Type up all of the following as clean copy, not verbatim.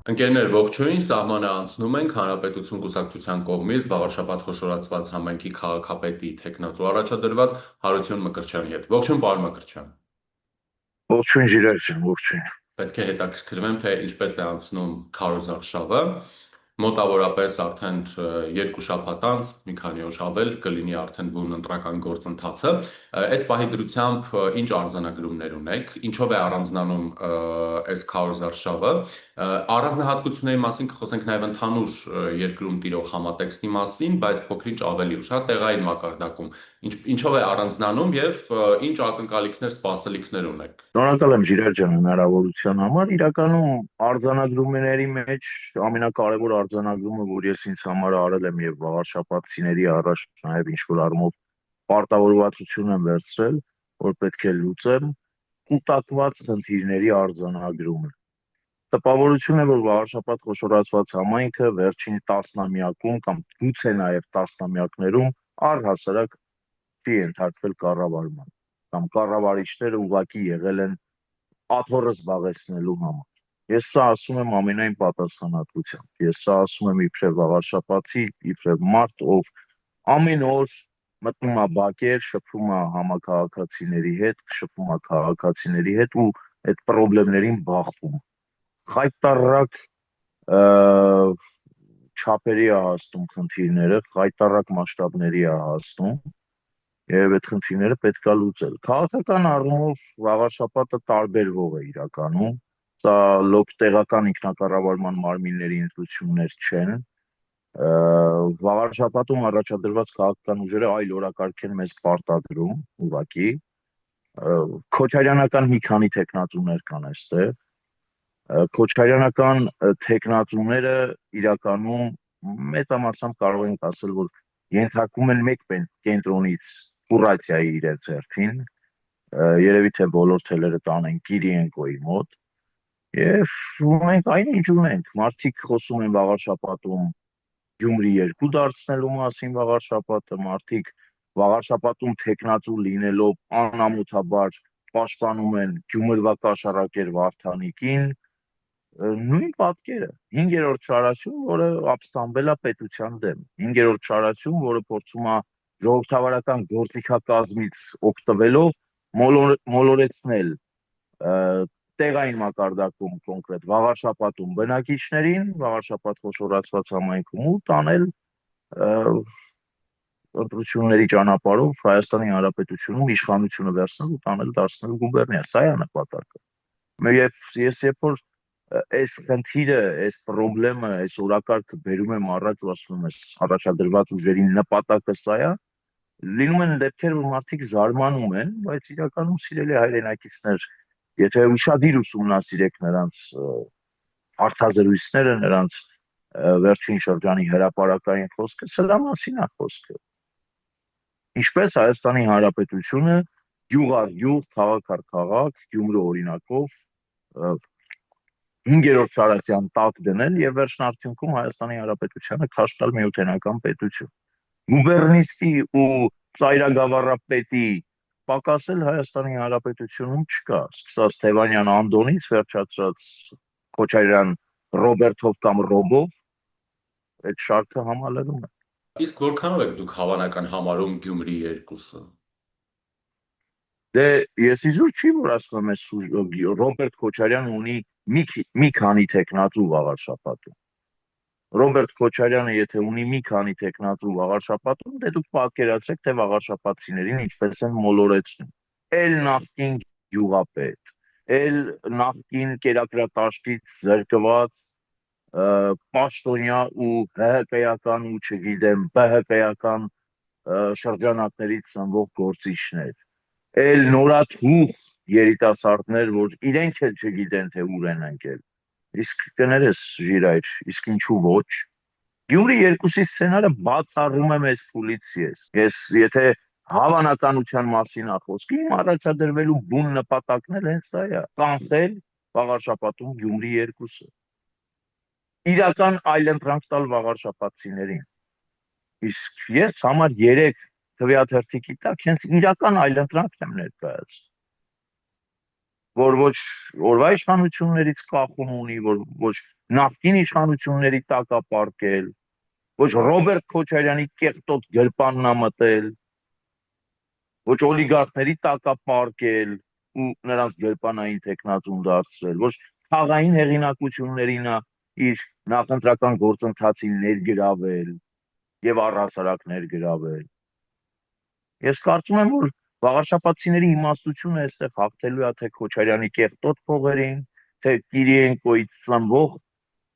Ընկերներ ողջույն, սահմանը անցնում ենք Հանրապետություն կուսակցության կողմից վաղարշաբաթ խոշորացված համայնքի քաղաքապետի թեկնածու առաջադրված Հարություն Մկրտչյանի հետ։ Ողջույն, պարոն Մկրտչյան։ Ողջույն Ժիրայր ջան, ողջույն։ Պետք է հետաքրքրվեմ, թե ինչպես է անցնում քարոզարշավը։ Մոտավորապես արդեն 2 շաբաթ անց, մի քանի օր ավել կլինի արդեն բուն ընտրական գործընթացը։ Այս պահի դրությամբ ինչ արձանագրումներ ունեք, ինչով է առանձնանում այս քարոզարշավը։ Առանձնահատկությունների մասին կխոսենք նաև ընդհանուր երկրում տիրող համատեքստի մասին, բայց փոքրինչ ավելի ուշ, հա, տեղային մակարդակում։ Ինչով է առանձնանում եւ ինչ ակնկալիքներ, սպասելիքներ ունեք։ Շնորհակալ եմ Ժիրայր ջան հնարավորության համար։ Իրականում արձանագրումների մեջ ամենակարևոր արձանագրումը, որ ես ինձ համար արել եմ եւ վաղարշաբաթցիների առաջ նաեւ ինչ որ առումով պարտավորվածություն եմ վերցրել, որ պետք է լուծեմ, կուտակված խնդիրների արձանագրումը։ Տպավորություն է, որ վաղարշաբաթ խոշորացված համայնքը վերջին տասնամյակում կամ գուցե նաեւ տասնամյակներում առհասարակ չի ենթարկվել կառավարման կամ կառավարիչները ուղղակի եղել են աթոռը զբաղեցնելու համար։ Ես սա ասում եմ ամենայն պատասխանատվությամբ։ Ես սա ասում եմ իբրև վաղարշաբաթի, իբրև մարդ, ով ամեն օր մտնում է բակեր, շփվում է համակարգացիների հետ, շփվում է քաղաքացիների հետ ու այդ խնդիրներին բախվում։ Խայտառակ չափերի է հասնում խնդիրները, խայտառակ մասշտաբների է հասնում եւ այդ խնդիրները պետքա լուծել։ Քաղաքական առումով վաղարշաբաթը տարբերվող է իրականում։ Սա լոկ տեղական ինքնակառավարման մարմինների ընտրություններ չեն։ Վաղարշաբաթում առաջադրված քաղաքական ուժերը այլ օրակարգ են մեզ պարտադրում, ուղղակի։ Քոչարյանական մի քանի տեխնացուներ կան այստեղ։ Քոչարյանական տեխնացուները իրականում մեծամասամբ կարող ենք ասել, որ ենթարկվում են մեկ կենտրոնից կուրացիայի իրենց հերթին, երևի թե բոլոր թելերը տանեն Կիրիենկոյի մոտ, եւ ունենք այնինչ ունենք, մարդիկ խոսում են վաղարշաբաթում Գյումրի 2 դարձնելու մասին վաղարշաբաթը, մարդիկ վաղարշաբաթում տեխնացու լինելով անամոթաբար պաշտպանում են Գյումրվա կաշառակեր Վարդանիկին, նույն պատկերը, 5-րդ շարասյուն, որը ապստամբել է պետության դեմ, 5-րդ շարասյուն, որը փորձում է ժողովրդավարական գործիքակազմից օգտվելով մոլորեցնել տեղային մակարդակում կոնկրետ վաղարշաբաթում բնակիչներին, վաղարշաբաթ խոշորացված համայնքում ու տանել ընտրությունների ճանապարհով Հայաստանի Հանրապետությունում իշխանությունը վերցնել ու տանել դարձնել գուբերնիա, սա է նպատակը։ Եվ ես երբ որ այս խնդիրը, այս խնդրեմը, այս օրակարգը բերում եմ առաջ ու ասում եմ, այս առաջադրված ուժերի նպատակը սա է, լինում են դեպքեր, որ մարդիկ զարմանում են, բայց իրականում սիրելի հայրենակիցներ, եթե ուշադիր ուսումնասիրեք նրանց հարցազրույցները, նրանց վերջին շրջանի հրապարակային խոսքը, սրա մասին է խոսքը։ Ինչպես Հայաստանի Հանրապետությունը գյուղ առ գյուղ, քաղաք առ քաղաք, Գյումրու օրինակով 5-րդ շարասյան տակ դնել եւ վերջնարդյունքում Հայաստանի Հանրապետությանը քաշ տալ միութենական պետություն։ Գուբերնիստի ու ծայրագավառապետի պակասել Հայաստանի Հանրապետությունում չկա։ Սկսած Թևանյան Անդոնից վերջացած Քոչարյան Ռոբերտով կամ Ռոբով այդ շարքը համալրում է։ Իսկ որքանով եք դուք հավանական համարում Գյումրի 2-ը։ Դե ես իզուր չի որ ասում եմ, Ռոբերտ Քոչարյանը ունի մի քանի տեխնացու վաղարշաբաթում։ Ռոբերտ Քոչարյանը եթե ունի մի քանի տեխնացու վաղարշաբաթում, դե դուք պատկերացրեք, թե վաղարշաբաթցիներին ինչպես են մոլորեցնում։ Էլ նախկին գյուղապետ, էլ նախկին կերակրատաշտից զրկված պաշտոնյա ու ՀՀԿ-ական ու չգիտեմ ԲՀԿ-ական շրջանակներից ծնվող գործիչներ, էլ նորաթուխ երիտասարդներ, որ իրենք էլ չգիտեն, թե ուր են ընկել։ Իսկ կներես Ժիրայր, իսկ ինչու ոչ։ Գյումրի 2-ի սցենարը բացառում է մեզ փուլից ես եթե հավանականության մասին է խոսքը, իմ առաջադրվելու բուն նպատակն էլ հենց դա է, կանխել վաղարշաբաթում Գյումրի 2-ը։ Իրական այլընտրանք տալ վաղարշաբաթցիներին։ Իսկ ես համար 3 թվյաթերթիկի տակ հենց իրական այլընտրանքն եմ ներկայացնում։ որ ոչ օրվա իշխանություններից կախում ունի, որ ոչ նախկին իշխանությունների տակ է պարկել, ոչ Ռոբերտ Քոչարյանի կեղտոտ գրպանն է մտել, ոչ օլիգարխների տակ է պարկել ու նրանց գրպանային տեխնատուն դարձրել, ոչ խաղային հեղինակություններին է իր նախընտրական գործընթացին ներգրավել եւ առհասարակ ներգրավել։ Ես կարծում եմ, որ վաղարշապատցիների իմաստությունը այստեղ հաղթելու է թե Քոչարյանի կեղտոտ փողերին, թե Կիրիենկոյից ծնվող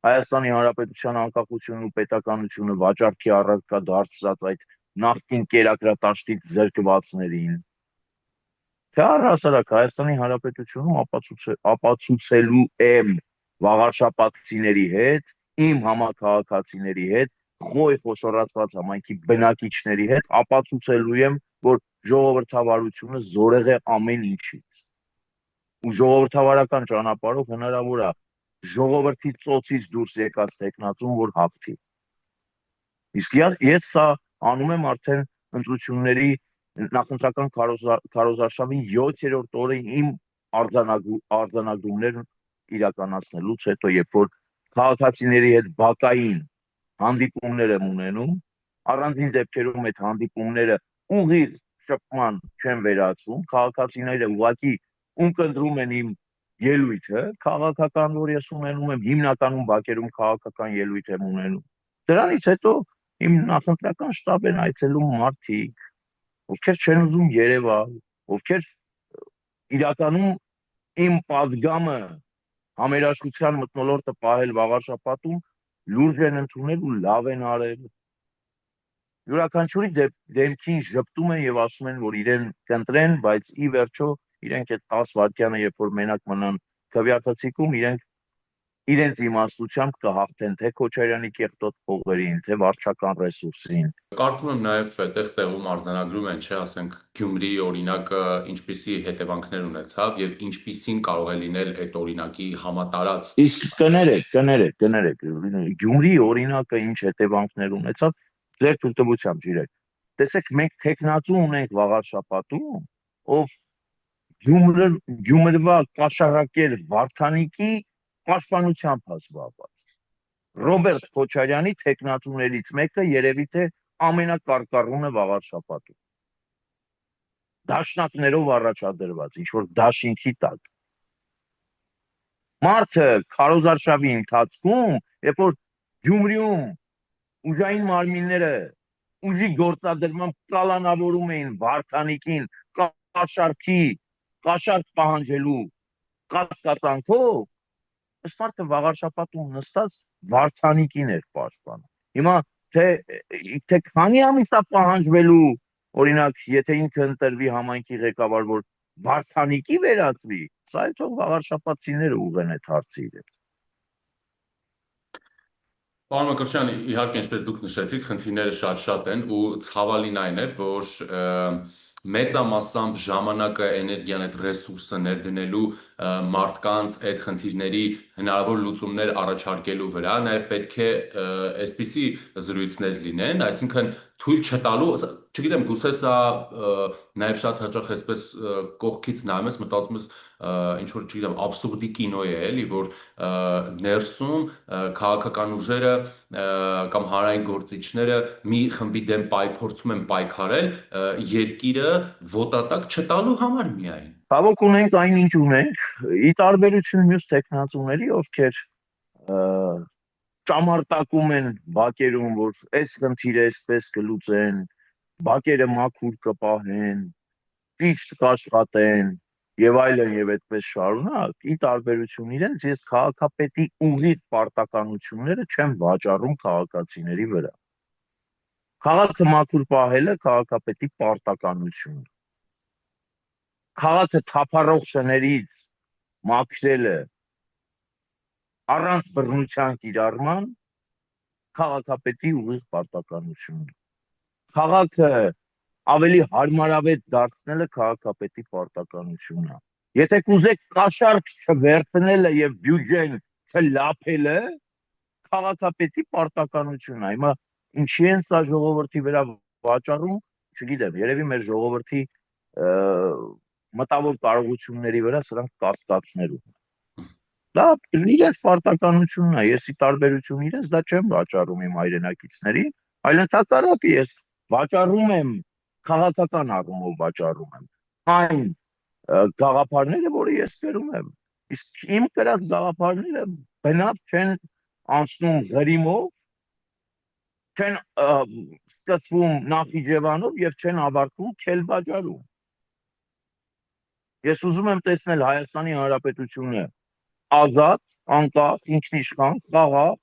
Հայաստանի Հանրապետության անկախությունն ու պետականությունը վաճառքի առարկա դարձրած այդ նախկին կերակրատաշտից զրկվածներին, թե առհասարակ Հայաստանի Հանրապետությունում ապացուցելու եմ վաղարշապատցիների հետ, իմ համաքաղաքացիների հետ, խոյ խոշորացված համայնքի բնակիչների հետ ապացուցելու եմ, որ ժողովրդավարությունը զորեղ է ամեն ինչից։ Ու ժողովրդավարական ճանապարհով հնարավոր է ժողովրդի ծոցից դուրս եկած տեխնացուն, որ հաղթի։ Իսկ ես սա անում եմ արդեն ընտրությունների նախընտրական քարոզարշավի 7-րդ օրը իմ արձանագրումներն իրականացնելուց հետո, երբ որ քաղաքացիների հետ բակային հանդիպումներ եմ ունենում, առանձին դեպքերում այդ հանդիպումները ուղիղ շփման չեն վերածվում, քաղաքացիները ուղղակի ունկնդրում են իմ ելույթը, քաղաքական, որ ես ունենում եմ, հիմնականում բակերում քաղաքական ելույթ եմ ունենում։ Դրանից հետո իմ նախընտրական շտաբ են այցելում մարդիկ, ովքեր չեն ուզում Երևան, ովքեր իրականում իմ падգամը համերաշխության մթնոլորտը պահել վաղարշապատում լուրջ են ընդունել ու լավ են արել։ Յուրաքանչյուրի դեմքին ժպտում են եւ ասում են, որ իրեն կընտրեն, բայց ի վերջո իրենք այդ 10 վայրկյանը, երբ որ մենակ մնան քվեարկացիկում, իրենց իմաստությամբ կհաղթեն թե Քոչարյանի կեղտոտ փողերին, թե վարչական ռեսուրսին։ Կարծում եմ նաև այդտեղ տեղում արձանագրում են, չէ, ասենք Գյումրիի օրինակը ինչպիսի հետևանքներ ունեցավ եւ ինչպիսին կարող է լինել այդ օրինակի համատարած։ Իսկ կներեք, Գյումրիի օրինակը ինչ հետևանքներ ունեցավ, ձեր թույլտվությամբ ջիրեք։ Տեսեք, մենք տեխնացու ունենք վաղարշապատում, ով Գյումրվա կաշառակեր Վարդանիկի պաշտպանությամբ է զբաղված։ Ռոբերտ Քոչարյանի տեխնացուներից մեկը երևի թե ամենակարկառունը վաղարշապատում։ Դաշնակներով առաջադրված, ինչ որ դաշինքի տակ։ Մարդը քարոզարշավի ընթացքում, երբ որ Գյումրիում ուժային մարմինները ուժի գործադրմամբ կալանավորում էին Վարդանիկին կաշառք պահանջելու կասկածանքով, ըստ մարդը վաղարշապատում նստած Վարդանիկին էր պաշտպանում։ Հիմա թե քանի ամիս է պահանջվելու, օրինակ, եթե ինքը ընտրվի համայնքի ղեկավար, որ Վարդանիկի վերածվի, սա էլ թող վաղարշապատցիները ուղղեն այդ հարցը իրենց։ Պարոն Մկրտչյան, իհարկե, ինչպես դուք նշեցիք, խնդիրները շատ են ու ցավալին այն է, որ մեծամասամբ ժամանակը, էներգիան, այդ ռեսուրսը ներդնելու մարդկանց այդ խնդիրների հնարավոր լուծումներ առաջարկելու վրա նաև պետք է այսպիսի զրույցներ լինեն, այսինքն թույլ չտալու, չգիտեմ, գուցե սա նաև շատ հաճախ այսպես կողքից նայում ես, մտածում ես ինչ որ, չգիտեմ, աբսուրդի կինո է, էլի, որ ներսում քաղաքական ուժերը կամ հանրային գործիչները մի խմբի դեմ փորձում են պայքարել երկիրը ոտատակ չտալու համար միայն։ Ցավոք ունենք այնինչ ունենք, ի տարբերություն մյուս տեխնացուների, ովքեր ճամարտակում են բակերում, որ այս խնդիրը այսպես կլուծեն, բակերը մաքուր կպահեն, ճիշտ կաշխատեն եւ այլն եւ այդպես շարունակ, ի տարբերություն իրենց, ես քաղաքապետի ուղիղ պարտականությունները չեմ վաճառում քաղաքացիների վրա։ Քաղաքը մաքուր պահելը քաղաքապետի պարտականություն է։ Քաղաքը թափառող շներից մաքրելը առանց բռնության կիրառման քաղաքապետի ուղիղ պարտականություն է։ Քաղաքը ավելի հարմարավետ դարձնելը քաղաքապետի պարտականություն է։ Եթե կուզեք կաշառք չվերցնելը եւ բյուջեն չլափելը քաղաքապետի պարտականություն է։ Հիմա ինչի են սա ժողովրդի վրա վաճառում, չգիտեմ, երևի մեր ժողովրդի մտավոր կարողությունների վրա սրանք կասկածներ ունեն։ Դա իրենց պարտականությունն է, ես ի տարբերություն իրենց դա չեմ վաճառում իմ հայրենակիցներին, այլ ընդհակառակը ես վաճառում եմ, քաղաքական առումով վաճառում եմ այն գաղափարները, որը ես կրում եմ։ Իսկ իմ կրած գաղափարները բնավ չեն անցնում ղրիմով, չեն սկսվում Նախիջևանով եւ չեն ավարտվում Քելբաջարում։ Ես ուզում եմ տեսնել Հայաստանի Հանրապետությունը ազատ, անկախ, ինքնիշխան, խաղաղ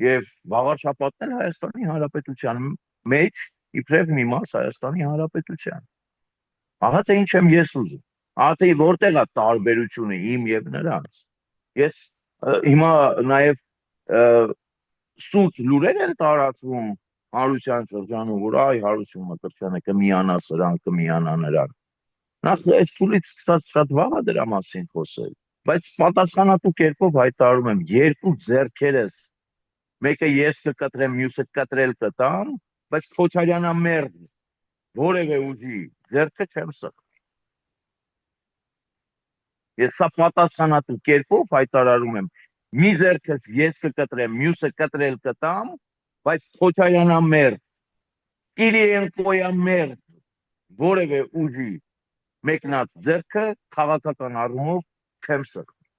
եւ վաղ շաբաթներ Հայաստանի Հանրապետության մեջ իբրև մի մաս Հայաստանի Հանրապետության։ Ահա թե ինչ եմ ես ուզում։ Ահա թե որտեղ է տարբերությունը իմ եւ նրանց։ Ես հիմա նաեւ սուտ լուրեր են տարածվում Հարության շրջանում, որ այ Հարություն Մկրտչյանը կմիանա սրան, կմիանա նրան։ Նախ այս փուլից սկսած շատ վաղ է դրա մասին խոսել, բայց պատասխանատու կերպով հայտարարում եմ, երկու ձեռքերս, մեկը ես կկտրեմ, մյուսը կտրել կտամ, բայց Քոչարյանը մերձ որևէ ուժի ձեռքը չեմ սխալի։ Ես սա պատասխանատու կերպով հայտարարում եմ, մի ձեռքս ես կկտրեմ, մյուսը կտրել կտամ, բայց Քոչարյանը մերձ, Կիրիենկոյա մերձ որևէ ուժի մեկնած ձեռքը քաղաքական առումով չեմ սխալի։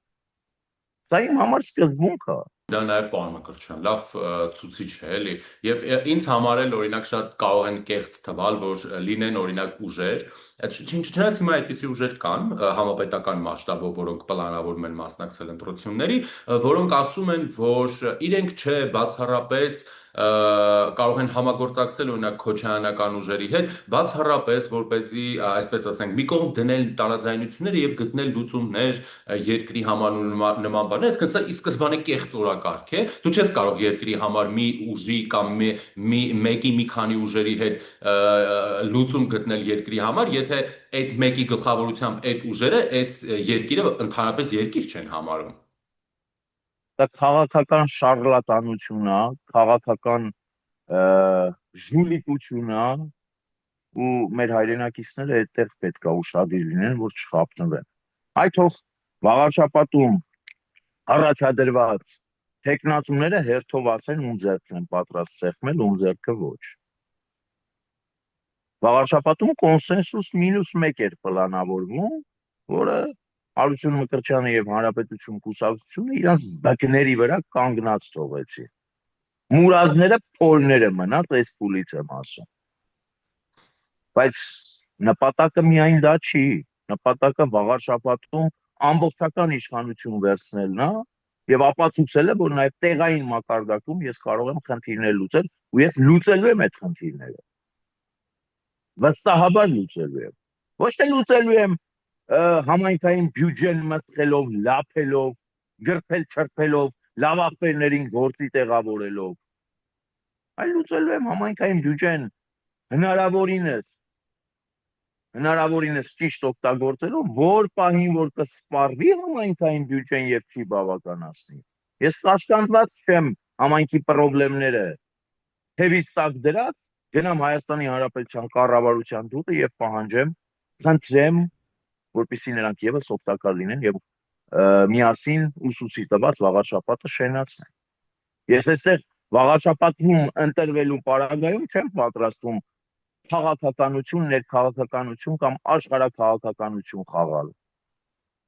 Սա իմ համար սկզբունք է։ Դա նաև պարոն Մկրտչյան, լավ ցուցիչ է, էլի։ Եվ ինձ համար էլ օրինակ շատ կարող են կեղծ թվալ, որ լինեն օրինակ ուժեր, չնայած հիմա այդպիսի ուժեր կան համապետական մասշտաբով, որոնք պլանավորում են մասնակցել ընտրությունների, որոնք ասում են, որ իրենք չէ բացառապես կարող են համագործակցել օրինակ քոչայանական ուժերի հետ, բացառապես որպեսզի, այսպես ասենք, մի կողմ դնել տարաձայնությունները եւ գտնել լուծումներ երկրի համար նման բաներ, այսինքն սա ի սկզբանե կեղծ օրակարգ է։ Դու չես կարող երկրի համար մի ուժի կամ մեկի մի քանի ուժերի հետ լուծում գտնել երկրի համար, եթե այդ մեկի գլխավորությամբ այդ ուժերը այս երկիրը ընդհանրապես երկիր չեն համարում։ Դա քաղաքական շարլատանություն է, քաղաքական ժուլիկություն է, ու մեր հայրենակիցները այդտեղ պետք է ուշադիր լինեն, որ չխաբնվեն։ Այդ թող վաղաշաբաթում առաջադրված տեխնացուները հերթով ասեն ում ձեռքն են պատրաստ սեղմել, ում ձեռքը ոչ։ Վաղաշաբաթում կոնսենսուս -1 էր պլանավորվում, որը Հարություն Մկրտչյանը եւ Հանրապետություն կուսակցությունը իրանց բակների վրա կանգնած թողեցին։ Մուրազները փորները մնաց, այս փուլից եմ ասում։ Բայց նպատակը միայն դա չի, նպատակը վաղաշաբաթում ամբողջական իշխանություն վերցնելն է եւ ապացուցելը, որ նաեւ տեղային մակարդակում ես կարող եմ խնդիրներ լուծել ու ես լուծելու եմ այդ խնդիրները։ Վստահաբար լուծելու եմ։ Ոչ թե լուծելու եմ համայնքային բյուջեն մտցելով, լափելով, գրփել-չրփելով, լավախբերներին գործի տեղավորելով։ Այլ լուծելու եմ համայնքային բյուջեն հնարավորինս ճիշտ օգտագործելով, որ պահին որ կսպառվի համայնքային բյուջեն եւ չի բավականացնի։ Ես կաշկանդված չեմ համայնքի խնդիրները թևից տակ դրած, գնամ Հայաստանի Հանրապետության կառավարության դուռը եւ պահանջեմ, խնդրեմ, որպեսզի նրանք եւս օգտակար լինեն եւ միասին ուսուցի տված վաղաշաբաթը շենացնեն։ Ես այստեղ վաղաշաբաթում ընտրվելու պարագայում չեմ պատրաստվում քաղաքականություն, ներքաղաքականություն կամ աշխարհաքաղաքականություն խաղալ։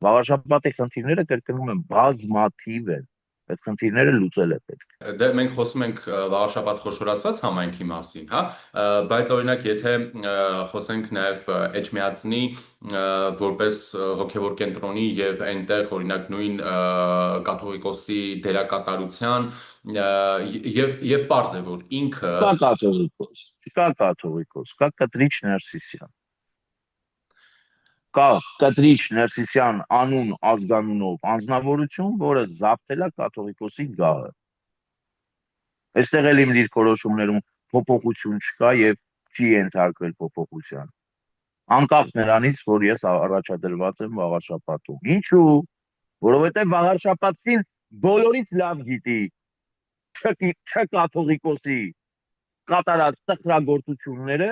Վաղաշաբաթի խնդիրները կրկնում եմ բազմաթիվ են։ Այդ խնդիրները լուծել է պետք։ Դե մենք խոսում ենք վաղաշաբաթ խոշորացված համայնքի մասին, հա, բայց օրինակ եթե խոսենք նաև Էջմիածնի որպես հոգևոր կենտրոնի եւ այնտեղ օրինակ նույն կաթողիկոսի դերակատարության եւ պարզ է որ ինքը կա կաթողիկոս, կա Կտրիչ Ներսիսյան։ Կա Կտրիչ Ներսիսյան անուն ազգանունով անձնավորություն, որը զավթել է կաթողիկոսի գահը։ Այստեղ էլ իմ դիրքորոշումներում փոփոխություն չկա եւ չի ենթարկվել փոփոխության։ Անկախ նրանից, որ ես առաջադրված եմ վաղաշաբաթում։ Ինչու՞։ Որովհետեւ վաղաշաբաթին բոլորից լավ գիտի չկաթողիկոսի կատարած տխրագործությունները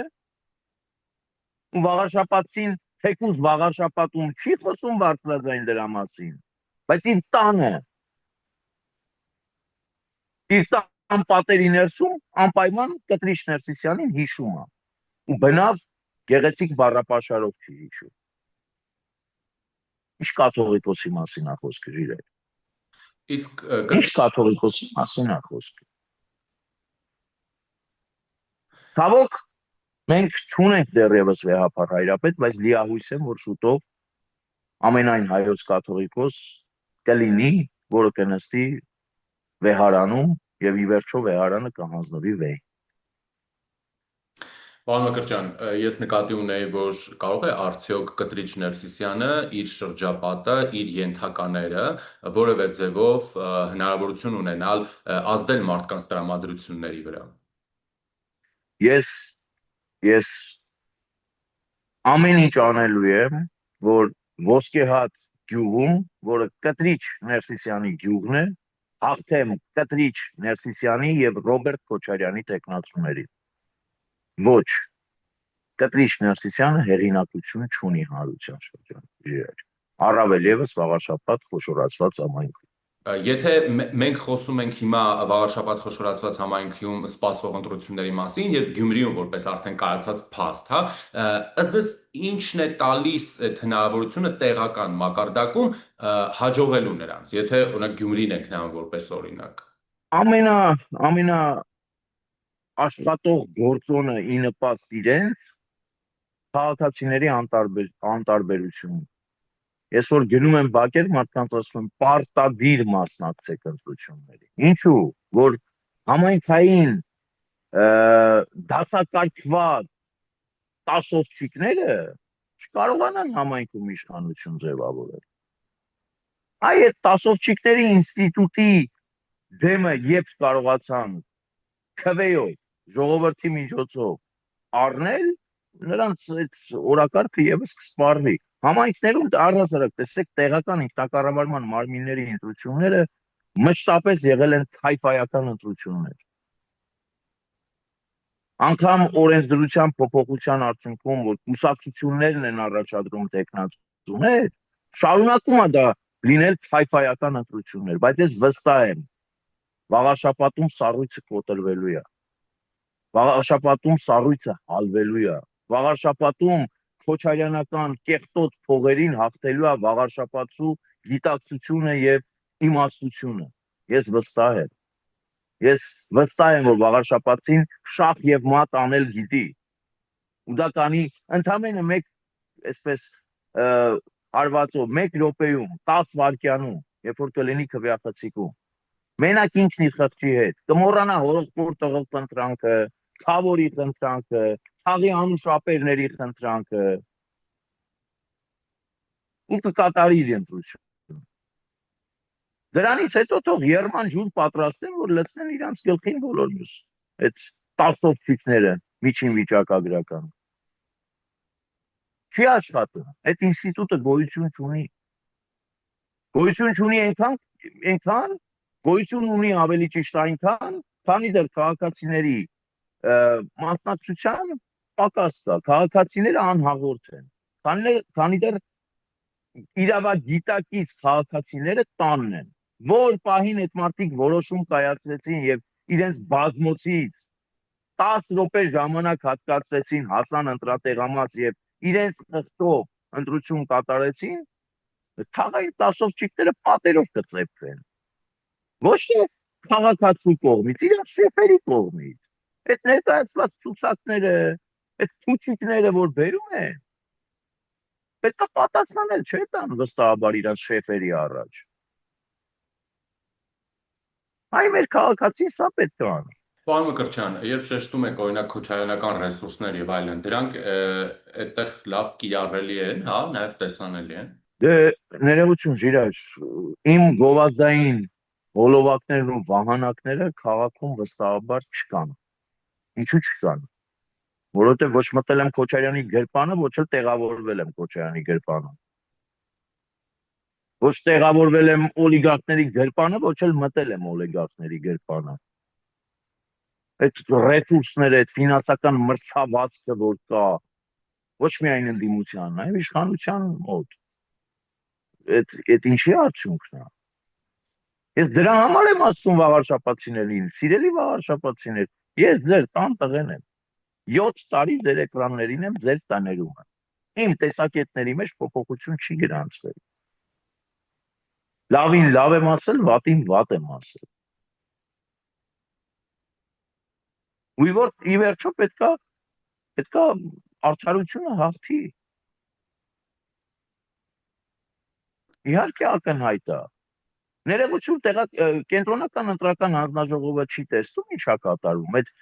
ու վաղաշապատցին թեկուզ վաղաշապատում չի խոսում բարձրաձայն դրա մասին, բայց իր տան պատերի ներսում անպայման Կտրիչ Ներսիսյանին հիշում է ու բնավ գեղեցիկ բառապաշարով չի հիշում։ Ինչ կաթողիկոսի մասին է խոսքը, ջիրեր։ Իսկ Ինչ կաթողիկոսի մասին է խոսքը։ Ցավոք, մենք չունենք դեռևս վեհապար հայրապետ, բայց լիահույս եմ, որ շուտով ամենայն հայոց կաթողիկոս կլինի, որը կնստի վեհարանում եւ ի վերջո վեհարանը կհանձնվի վեհ։ Պարոն Մկրտչյան, ես նկատի ունեի, որ կարող է արդյոք Կտրիչ Ներսիսյանը իր շրջապատը, իր ենթակաները որևէ ձևով հնարավորություն ունենալ ազդել մարդկանց տրամադրությունների վրա։ Ես ամեն ինչ անելու եմ, որ Ոսկեհատ գյուղում, որը Կտրիչ Ներսիսյանի գյուղն է, հաղթեմ Կտրիչ Ներսիսյանի եւ Ռոբերտ Քոչարյանի տեխնացուներին։ Ոչ, Կտրիչ Ներսիսյանը հեղինակություն չունի հանրության շրջանում։ Առավել եւս վաղաշապատ խոշորացված համայնքում։ Եթե մենք խոսում ենք հիմա վաղաշապատ խոշորացված համայնքում սպասվող ընտրությունների մասին եւ Գյումրիում որպես արդեն կայացած փաստ, հա, ըստ ձեզ ինչն է տալիս այդ հնարավորությունը տեղական մակարդակում հաջողելու նրանց, եթե օրինակ Գյումրին ենք նայում որպես օրինակ։ Ամենա աշխատող գործոնը ի նպաստ իրենց քաղաքացիների անտարբերություն։ Ես որ գնում եմ բակեր, մարդկանց ասում եմ պարտադիր մասնակցեք ընտրությունների։ Ինչու՞, որ համայնքային դասակարգված տասովչիկները չկարողանան համայնքում իշխանություն ձևավորել։ Այդ տասովչիկների ինստիտուտի դեմը երբ կարողացան քվեով, ժողովրդի միջոցով առնել, նրանց այդ օրակարգը եւս կսպառվի։ Համայնքներում առհասարակ տեսեք տեղական ինքնակառավարման մարմինների ընտրությունները մշտապես եղել են քայֆայական ընտրություններ։ Անկամ օրենսդրության փոփոխության արդյունքում, որ կուսակցություններն են առաջադրում տեխնացուներ, շարունակում է դա լինել քայֆայական ընտրություններ, բայց ես վստահ եմ, վաղաշապատում սառույցը կոտրվելու է։ Վաղաշապատում սառույցը հալվելու է։ Վաղաշապատում քոչարյանական կեղտոտ փողերին հաղթելու է վաղաշապատցու գիտակցությունը եւ իմաստությունը։ Ես վստահ եմ։ Ես վստահ եմ, որ վաղաշապատին շախ եւ մատ անել գիտի։ Ու դա կանի ընդամենը մեկ, այսպես հարվածով 1 րոպեում, 10 վայրկյանում, երբ որ կլինի քվեախցիկում։ Մենակ ինքն իր խղճի հետ կմոռանա հորոքպոր տղոք խնդրանքը, խավորի խնդրանքը, խաղի անուշապերների խնդրանքը ու կկատարի իր ընտրությունը։ Դրանից հետո թող երման ջուր պատրաստեն, որ լցնեն իրանց գլխին բոլոր մյուս այդ տասովչիկները միջին վիճակագրական։ Չի աշխատում, այդ ինստիտուտը գոյություն չունի։ Գոյություն չունի այնքան, գոյություն ունի ավելի ճիշտ այնքան, քանի դեռ քաղաքացիների մասնակցության պակաս կա, քաղաքացիները անհաղորդ են, քանի դեռ իրավագիտակից քաղաքացիները տանն են, որ պահին այդ մարդիկ որոշում կայացրեցին եւ իրենց բազմոցից 10 րոպե ժամանակ հատկացրեցին, հասան ընտրատեղամաս եւ իրենց խղճով ընտրություն կատարեցին, թաղային տասովչիկները պատերով կծեփվեն։ Ոչ թե քաղաքացու կողմից, իրենց շեֆերի կողմից։ Այդ ներկայացված ցուցակները, այդ փուչիկները, որ բերում են, պետք է պատասխանել, չէ՞ տան վստահաբար իրենց շեֆերի առաջ։ Այ մեր քաղաքացին սա պետք է անի։ Պարոն Մկրտչյան, երբ շեշտում եք օրինակ քոչարյանական ռեսուրսներ եւ այլն, դրանք այդտեղ լավ կիրառելի են, հա, նաեւ տեսանելի են։ Դե ներողություն, Ժիրայր, իմ գովազդային հոլովակներն ու վահանակները քաղաքում վստահաբար չկան։ Ինչու չկան։ Որովհետև ոչ մտել եմ Քոչարյանի գրպանը, ոչ էլ տեղավորվել եմ Քոչարյանի գրպանը։ Ոչ տեղավորվել եմ օլիգարխների գրպանը, ոչ էլ մտել եմ օլիգարխների գրպանը։ Այդ ռեսուրսները, այդ ֆինանսական մրցավազքը, որ կա, Ոչ միայն ընդդիմության, այլ իշխանության մոտ։ Այդ ինչի արդյունքն է։ Ես դրա համար եմ ասում վաղարշապացիներին, սիրելի վաղարշապացիներ, ես ձեր տան տղեն եմ։ 7 տարի ձեր էկրաններին եմ, ձեր տաներում եմ։ Իմ տեսակետների մեջ փոփոխություն չի գրանցվել։ Լավին լավ եմ ասել, վատին վատ եմ ասել։ Ու ի վերջո պետքա արդարությունը հաղթի։ Իհարկե ակնհայտ է։ Ներողություն, կենտրոնական ընտրական հանձնաժողովը չի տեսնում ինչա կատարում, այդ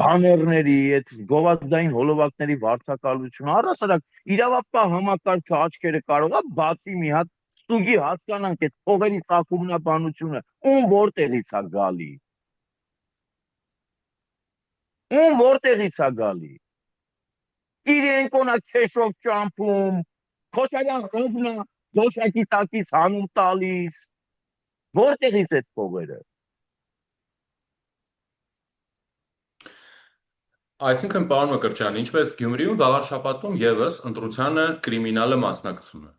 բաներների, այդ գովազդային հոլովակների վարձակալությունը, առհասարակ իրավապահ համակարգը աչքերը կարող է բացի մի հատ ստուգի հասկանանք այդ փողերի ծագումնաբանությունը, ում որտեղից է գալի։ Ում որտեղից է գալի։ Իրենքոնա քեշով ճամփում, Քոչարյան ռոբնա դոշակի տակից հանում տալիս։ Որտեղից այդ փողերը։ Այսինքն, պարոն Մկրտչյան, ինչպես Գյումրիում վաղարշաբաթում եւս ընտրությանը կրիմինալը մասնակցում է։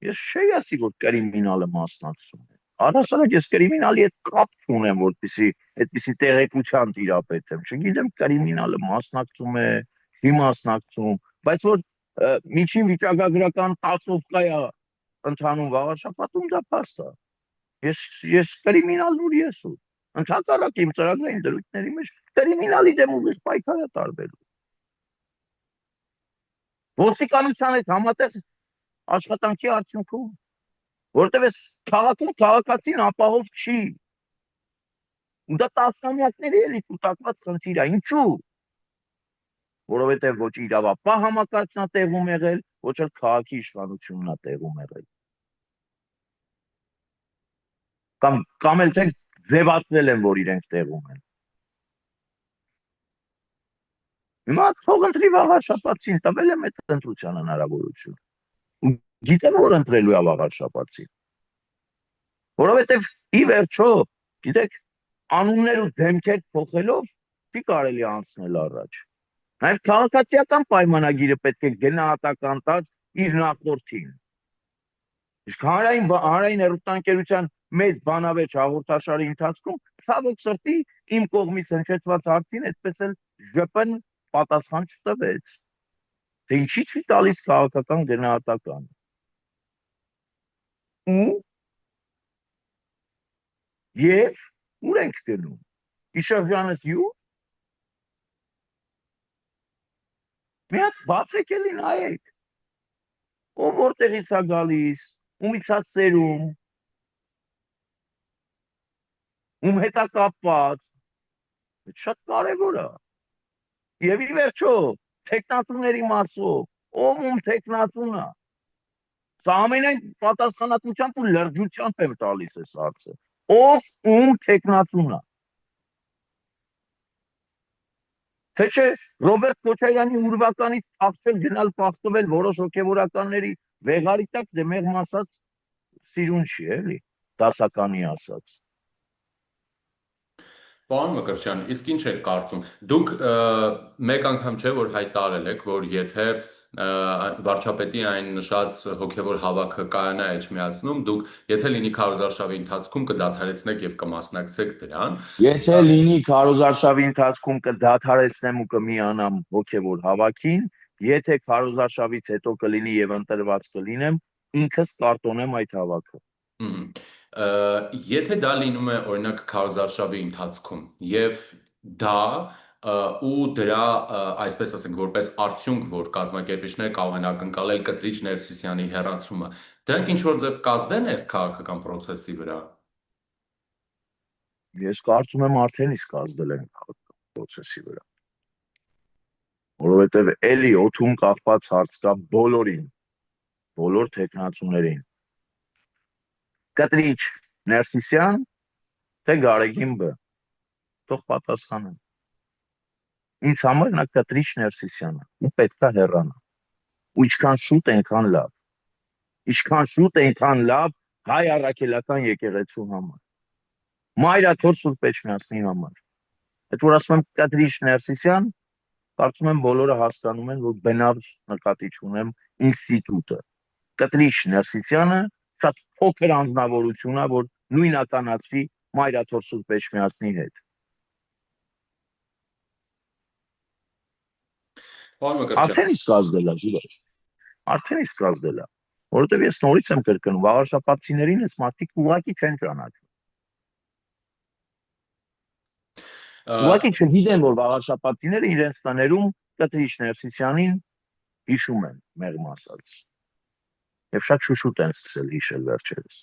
Ես չէի ասի, որ կրիմինալը մասնակցում է։ Առհասարակ ես կրիմինալի հետ կապ չունեմ, որպեսզի այդպիսի տեղեկության տիրապետեմ։ Չգիտեմ կրիմինալը մասնակցում է, չի մասնակցում, բայց որ միջին վիճակագրական տասովկա է ընթանում վաղարշաբաթում դա փաստ է։ Ես կրիմինալ ես ու ընդհակառակ իմ ծրագրային դրույթների մեջ կրիմինալի դեմ ուղիղ պայքար է տարվելու։ Ոստիկանության հետ համատեղ աշխատանքի արդյունքում, որտեղ էս քաղաքում քաղաքացին ապահով չի։ Ու դա տասնամյակների էլի կուտակված խնդիր է։ Ինչու՞։ Որովհետև ոչ իրավապահ համակարգն է տեղում եղել, ոչ էլ քաղաքի իշխանությունն է տեղում եղել։ Կամ էլ թե ձևացնել են, որ իրենք տեղում են։ Հիմա թող ընտրի վաղարշաբաթին, տվել եմ այդ ընտրության հնարավորություն։ Ու գիտեմ, որ ընտրելու է վաղարշաբաթին։ Որովհետև ի վերջո, գիտեք, անուններ ու դեմքեր փոխելով չի կարելի անցնել առաջ։ Նաև քաղաքացիական պայմանագիրը պետք է գնահատական տալ իր նախորդին։ Իսկ հանրային հեռուստաընկերության մեծ բանավեճ հաղորդաշարի ընթացքում ցավոք սրտի իմ կողմից հնչեցված հարցին այդպես էլ ԺՊ-ն պատասխան չտվեց։ Թե ինչի չի տալիս քաղաքական գնահատական։ Եվ ուր ենք գնում։ Իշեղյանս յուր։ Մի հատ բացեք էլի նայեք։ Ով որտեղից է գալիս, ումից է սերում, ում հետ է կապված։ Շատ կարևոր է։ Եվ ի վերջո, թեկնածուների մասով, ով ում թեկնածուն է։ Սա ամենայն պատասխանատվությամբ ու լրջությամբ եմ տալիս այս հարցը։ Ով ում թեկնածուն է։ Թե չէ Ռոբերտ Քոչարյանի ուրվականից փախչել գնալ պախտվել որոշ հոգևորականների վեղարի տակ դե մեղմ ասած սիրուն չի էլի, դասականի ասած։ Պարոն Մկրտչյան, իսկ ինչ եք կարծում։ Դուք մեկ անգամ չէ որ հայտարարել եք, որ եթե վարչապետի այն նշած հոգևոր հավաքը կայանա Էջմիածնում, դուք եթե լինի քարոզարշավի ընթացքում կդադարեցնեք եւ կմասնակցեք դրան։ Եթե լինի քարոզարշավի ընթացքում կդադարեցնեմ ու կմիանամ հոգևոր հավաքին, եթե քարոզարշավից հետո կլինի եւ ընտրված կլինեմ, ինքս կարտոնեմ այդ հավաքը։ Եթե դա լինում է օրինակ քարոզարշավի ընթացքում եւ դա ու դրա այսպես ասենք որպես արդյունք, որ կազմակերպիչները կարող են ակնկալել Կտրիչ Ներսիսյանի հեռացումը, դրանք ինչ որ ձև կազդեն այս քաղաքական process-ի վրա։ Ես կարծում եմ արդեն իսկ ազդել են քաղաքական process-ի վրա։ Որովհետև էլի օթում կախված հարց կա բոլորին, բոլոր թեկնածուներին։ Կտրիչ Ներսիսյան, թե Գարեգին Բ։ Թող պատասխանեն։ Ինձ համար նա Կտրիչ Ներսիսյանը, ու պետքա հեռանա։ Ու ինչքան շուտ այնքան լավ։ Ինչքան շուտ այնքան լավ հայ առաքելական եկեղեցու համար։ Մայրաթոր Սուրբ Էջմիածնի համար։ Այդ որ ասում եմ Կտրիչ Ներսիսյան, Կարծում եմ բոլորը հասկանում են, որ բնավ նկատի ունեմ ինստիտուտը։ Կտրիչ Ներսիսյանը շատ փոքր անձնավորություն է, որ նույնականացվի Մայրաթոր Սուրբ Էջմիածնի հետ։ Պարոն Մկրտչյան, Արդեն իսկ ազդել է, ջուրեր։ Արդեն իսկ ազդել է։ Որովհետև ես նորից եմ կրկնում, վաղաշապատցիներին այս մարդիկ ուղղակի չեն ճանաչում։ Ուղղակի չգիտեն, որ վաղաշապատցիները իրենց տներում Կտրիչ Ներսիսյանին հիշում են, մեղմ ասած։ Եվ շատ շուշուտ են սկսել հիշել վերջերս։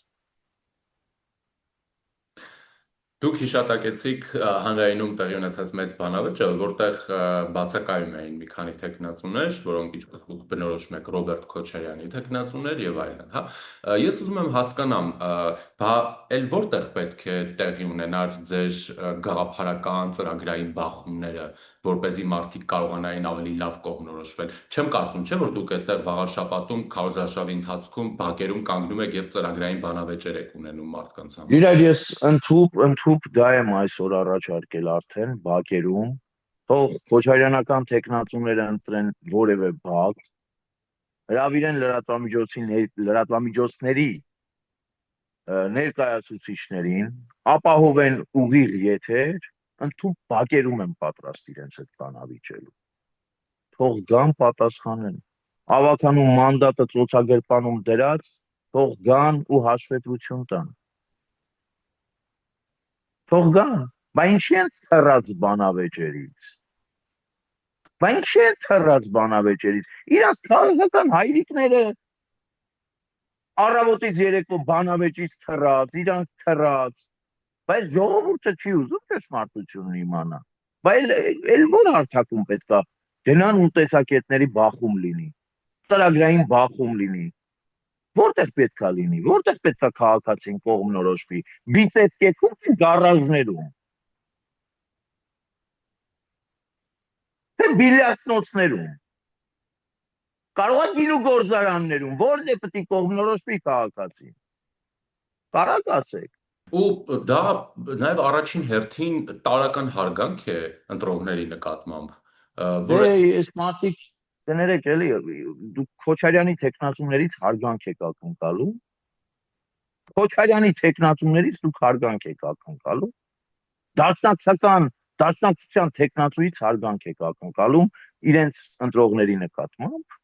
Դուք հիշատակեցիք հանրայինում տեղի ունեցած մեծ բանավեճը, որտեղ բացակայում էին մի քանի թեկնածուներ, որոնք ինչպես դուք բնորոշում եք Ռոբերտ Քոչարյանի թեկնածուներ եւ այլն, հա։ Ես ուզում եմ հասկանամ, բա էլ որտեղ պետք է տեղի ունենար ձեր գաղափարական ծրագրային բախումները, որպեսզի մարդիկ կարողանային ավելի լավ կողմնորոշվել։ Չեմ կարծում, չէ՞ որ դուք այդտեղ վաղարշապատում քարոզարշավի ընթացքում բակերում կանգնում եք եւ ծրագրային բանավեճեր եք ունենում մարդկանց համար։ Իրար ես ընդհուպ դա եմ այսօր առաջարկել արդեն բակերում, թող Քոչարյանական տեխնացուները ընտրեն որևէ բակ, հրավիրեն լրատվամիջոցների ներկայացուցիչներին, ապահովեն ուղիղ եթեր, ընդհուպ բակերում եմ պատրաստ իրենց հետ բանավիճելու։ Թող գան պատասխանեն։ Ավականու մանդատը ծոցագրպանում դրած, թող գան ու հաշվետվություն տան։ Թող գան, բա ինչի են թռած բանավեճերից։ Բա ինչի են թռած բանավեճերից։ Իրանց քաղաքական հայրիկները առավոտից երեկո բանավեճից թռած, իրանք թռած, բայց ժողովուրդը չի ուզում ճշմարտությունն իմանա։ Բայց էլ որ հարթակում պետքա գնան ուտեսակետների բախում լինի, ծրագրային բախում լինի։ Որտեղ պետքա լինի, որտեղ պետքա քաղաքացին կողմնորոշվի, բիծետկեքում գարաժներում, թե բիլիարդնոցներում, կարող է գինու գործարաններում, որտեղ պետք է կողմնորոշվի քաղաքացին։ Կարակ ասեք։ Ու դա նաև առաջին հերթին տարական հարգանք է ընտրողների նկատմամբ, Դե որը այս մարդիկ կներեք էլի, դուք Քոչարյանի տեխնացուներից հարգանք եք ակնկալում, Քոչարյանի տեխնացուներից դուք հարգանք եք ակնկալում, դաշնակցության տեխնացուից հարգանք եք ակնկալում իրենց ընտրողների նկատմամբ,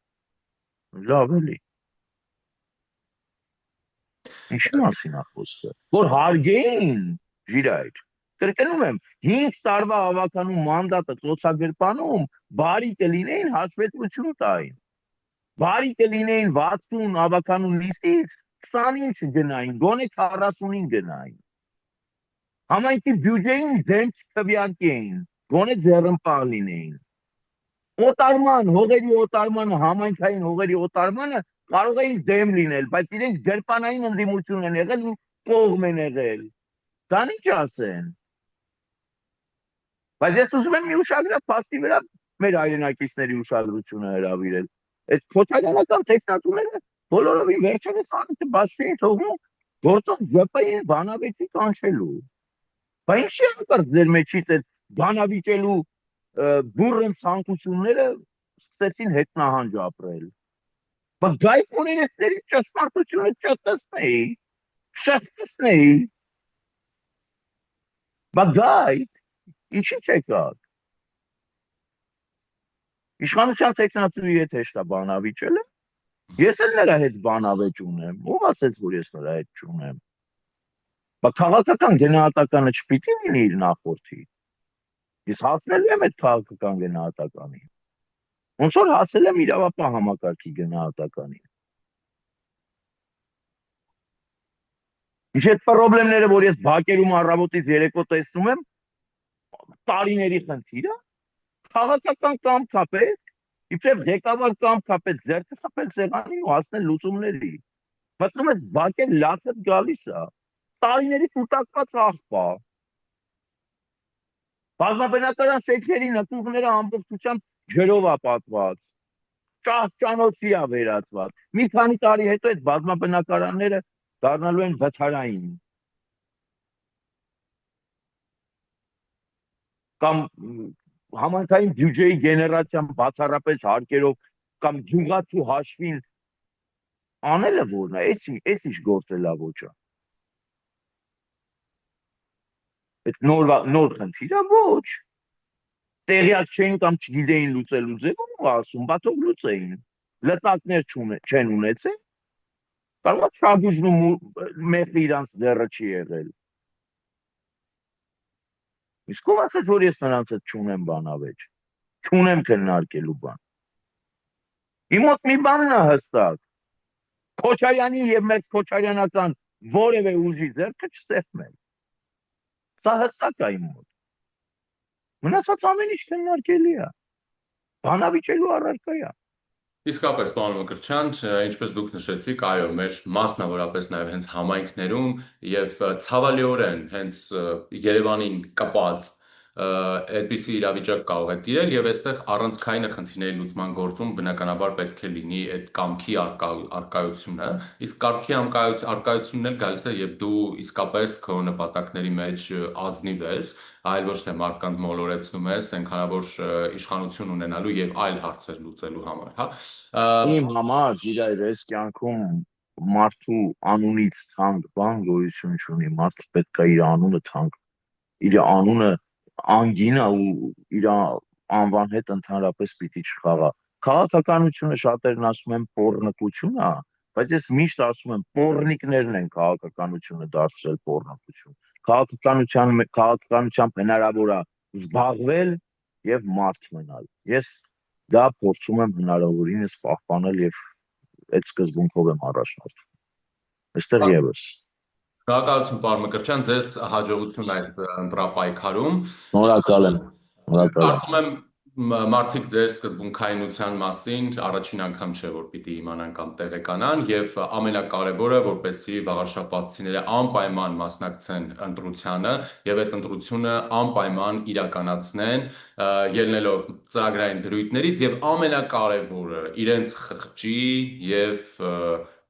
լավ էլի։ Ինչի մասին է խոսքը։ Որ հարգեին, ժիրայր։ Կրկնում եմ, 5 տարվա ավականու մանդատը ծոցագրպանում բարի կլինեին հաշվետվություն տային։ Բարի կլինեին 60 ավականու նիստից 25 գնային, գոնե 40-ին գնային։ Համայնքի բյուջեին դեմ չքվյարկեին, գոնե ձեռնպահ լինեին։ Օտարման, հողերի օտարմանը, համայնքային հողերի օտարմանը կարող էին դեմ լինել, բայց իրենք գրպանային ընդդիմություն են եղել ու կողմ են եղել։ Դան ինչ ասեն։ Բայց ես ուզում եմ մի ուշագրավ փաստի վրա մեր հայրենակիցների ուշադրությունը հրավիրել։ Այդ Քոչարյանական տեխնատուները բոլորովին վերջերս անիծը բաց չէին թողնում գործող ԵՊ-ին բանավեճի կանչելու։ Բայց ինչի անկարգ ձեր մեջից այդ բանավիճելու բուրըն ցանկությունները սկսեցին հետնահանջ ապրել։ Բայց գայք ունենեցների ճշմարտությունը չտեսնեի, չստեսնեի։ Բայց գայք, ինչի չեկաք։ Իշխանության տեխնացուի հետ հեշտ է բանավիճելը, ես էլ նրա հետ բանավեճ ունեմ, ով ասեց, որ ես նրա հետ չունեմ։ Բայց քաղաքական գնահատականը չպիտի լինի իր նախորդի։ Ես հասնելու եմ այդ քաղաքական գնահատականին։ Ոնց որ հասել եմ իրավապահ համակարգի գնահատականին։ Ինչ այդ խնդիրները, որ ես բակերում առավոտից երեկո տեսնում եմ, տարիների խնդիրը, քաղաքական կամք կապեց, իբրև ղեկավար կամք կապեց, ձեռքը խփել սեղանին ու հասնել լուծումների։ Մտնում ես բակեր լացդ գալիս է, տարիների կուտակված աղբա։ Բազմաբնակարան շենքերի նկուղները ամբողջությամբ ջրով է պատված, ճանոցի է վերածված։ Մի քանի տարի հետո այդ բազմաբնակարանները դառնալու են վթարային։ Կամ համանքային բյուջեի գեներացիան բացառապես հարկերով կամ գյուղացու հաշվին անելը որն է, էս ինչ գործելա ոչա։ Այդ նոր խնդիր է, ոչ։ Տեղյակ չէին կամ չգիտեին լուծելու ձևը, ով ասում, բա թող լուծեին։ Լծակներ չեն ունեցել, կարող է շագուժն ու մեղրը իրանց դեռը չի եղել։ Իսկ ով ասաց, որ ես նրանց հետ չունեմ բանավեճ, չունեմ քննարկելու բան։ Իմ մոտ մի բանն է հստակ, Քոչարյանի եւ մեծ քոչարյանական որևէ ուժի ձեռքը չստեղծել։ Սա հստակ է իմ մոտ։ Մնացած ամեն ինչ քննարկելի է։ Բանավիճելու առարկա է։ Իսկապես, պարոն Մկրտչյան, ինչպես դուք նշեցիք, այո, մեր մասնավորապես նաև հենց համայնքներում եւ ցավալիորեն հենց Երևանին կապած այդպիսի իրավիճակ կարող է տիրել եւ այստեղ առանցքայինը խնդիրների լուծման գործում բնականաբար պետք է լինի այդ կամքի արկայությունը, իսկ կամքի արկայությունն էլ գալիս է, երբ դու իսկապես քո նպատակների մեջ ազնիվ ես, այլ ոչ թե մարդկանց մոլորեցնում ես, այնքանավոր իշխանություն ունենալու եւ այլ հարցեր լուծելու համար, հա։ Իմ համար իրայր այս կյանքում մարդու անունից թանկ բան գոյություն չունի։ Մարդը պետք է իր անունը թանկ, իր անունը անգին է ու իր անվան հետ ընդհանրապես պիտի չխաղա։ Քաղաքականությունը շատերն ասում են պոռնկություն է, բայց ես միշտ ասում եմ պոռնիկներն են քաղաքականությունը դարձրել պոռնկություն։ Քաղաքականությամբ հնարավոր է զբաղվել եւ մարդ մնալ։ Ես դա փորձում եմ հնարավորինս պահպանել եւ այդ սկզբունքով եմ առաջնորդվում։ Այստեղ եւս։ Շնորհակալություն, պարոն Մկրտչյան, ձեզ հաջողություն այդ ընտրապայքարում։ Շնորհակալ եմ։ Շնորհակալ եմ։ Կարծում եմ մարդիկ ձեր սկզբունքայնության մասին առաջին անգամ չէ, որ պիտի իմանան կամ տեղեկանան եւ ամենակարևորը, որպեսզի վաղարշապատցիները անպայման մասնակցեն ընտրությանը եւ այդ ընտրությունը անպայման իրականացնեն, ելնելով ծրագրային դրույթներից եւ ամենակարևորը իրենց խղճի եւ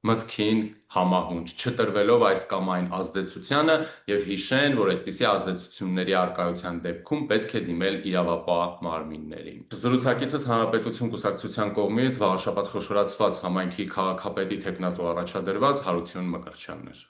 մտքին համահունչ, չտրվելով այս կամ այն ազդեցությանը եւ հիշեն, որ այդպիսի ազդեցությունների արկայության դեպքում պետք է դիմել իրավապահ մարմիններին։ Զրուցակիցս Հանրապետություն կուսակցության կողմից վաղաշաբաթ խոշորացված համայնքի քաղաքապետի թեկնածու առաջադրված Հարություն Մկրտչյանն էր։